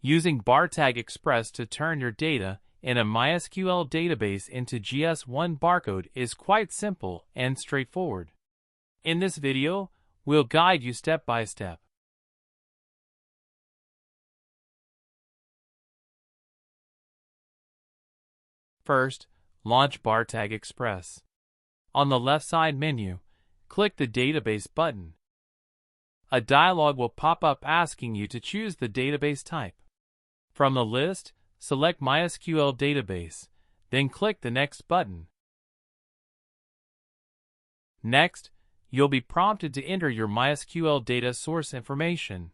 Using Bartag Express to turn your data in a MySQL database into GS1 barcode is quite simple and straightforward. In this video, we'll guide you step by step. First, launch Bartag Express. On the left side menu, click the Database button. A dialog will pop up asking you to choose the database type. From the list, select MySQL Database, then click the Next button. Next, you'll be prompted to enter your MySQL data source information.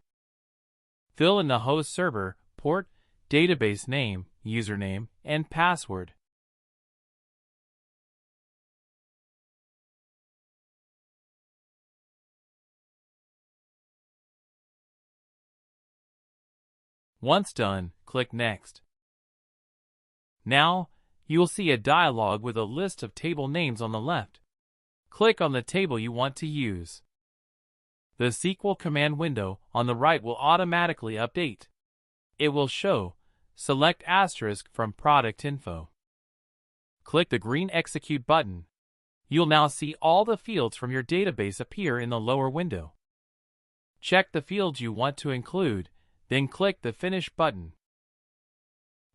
Fill in the host server, port, database name, username, and password. Once done, click Next. Now, you will see a dialog with a list of table names on the left. Click on the table you want to use. The SQL command window on the right will automatically update. It will show, select asterisk from product info. Click the green Execute button. You'll now see all the fields from your database appear in the lower window. Check the fields you want to include, then click the Finish button.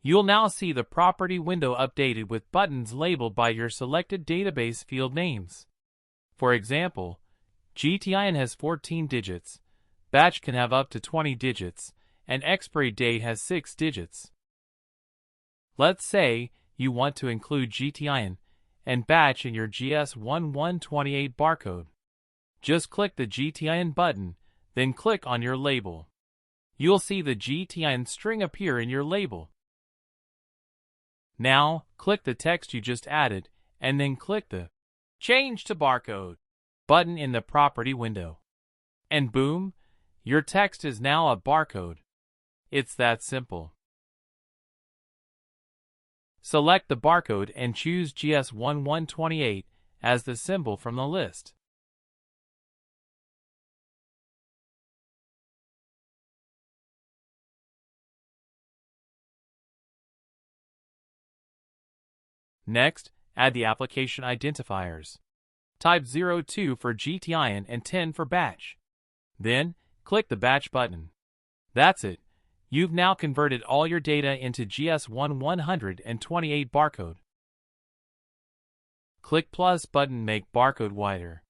You'll now see the property window updated with buttons labeled by your selected database field names. For example, GTIN has 14 digits, batch can have up to 20 digits, and expiry date has 6 digits. Let's say you want to include GTIN and batch in your GS1128 barcode. Just click the GTIN button, then click on your label. You'll see the GTIN string appear in your label. Now, click the text you just added, and then click the Change to Barcode button in the property window. And boom, your text is now a barcode. It's that simple. Select the barcode and choose GS1128 as the symbol from the list. Next, add the application identifiers. Type 02 for GTIN and 10 for batch. Then, click the Batch button. That's it. You've now converted all your data into GS1128 barcode. Click plus button, make barcode wider.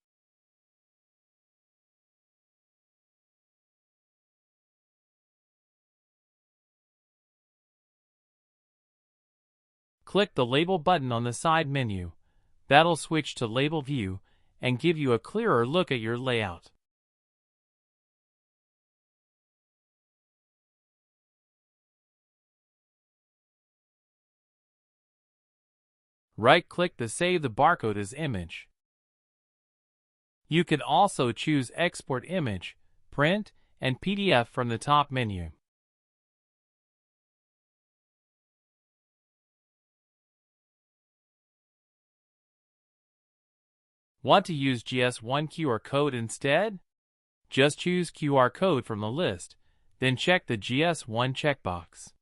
Click the Label button on the side menu. That'll switch to Label View and give you a clearer look at your layout. Right-click the Save the Barcode as Image. You can also choose Export Image, Print, and PDF from the top menu. Want to use GS1 qrcode instead? Just choose qrcode from the list, then check the GS1 checkbox.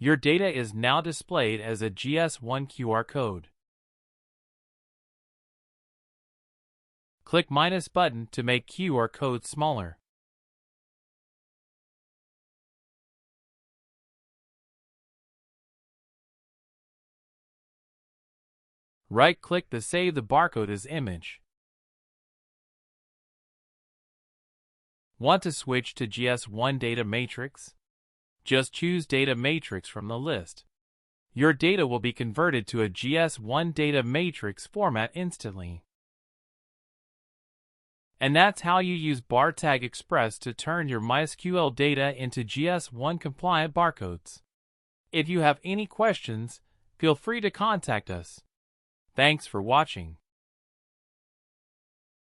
Your data is now displayed as a GS1 qrcode. Click minus button to make qrcode smaller. Right-click the Save the Barcode as Image. Want to switch to GS1 Data Matrix? Just choose Data Matrix from the list. Your data will be converted to a GS1 Data Matrix format instantly. And that's how you use Bartag Express to turn your MySQL data into GS1 compliant barcodes. If you have any questions, feel free to contact us. Thanks for watching.